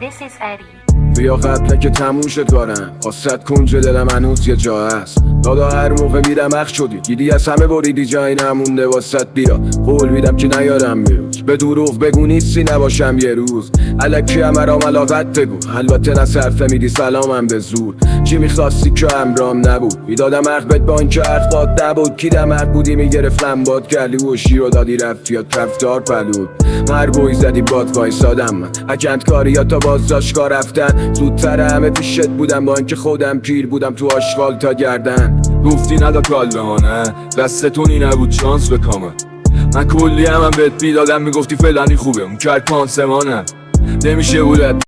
This is Eddie. بیا قبله که تموم شد کارم، واسد کنج دلم هنوز یه جا هست. دادا هر موقع میرم اخ شدی، دیدی از همه بریدی جایی نمونده واسد. بیا قول میدم که نیارم بیروز، به دروغ بگو نیستی نباشم یه روز. الکی همرام علاقت بگو، البته نه صرفه میدی سلامم به زور. چی میخواستی که امرام نبود، میدادم عقبت با این که عقبات نبود. کی دمر بودی میگرفتم باد کردی و شیر و دادی رفت رفتار پلود. مرگوی زدی باد وایسادم من، اکند کاری یا تا بازداشتگاه رفتن. زودتر همه پیشت بودم با اینکه خودم پیر بودم تو آشغال تا گردن. گفتی ندا کال نه دستتونی نبود شانس بکامه. من کلی هم بهت بیدادم میگفتی فلانی خوبه، اون کرد پانسمانم نمیشه بولت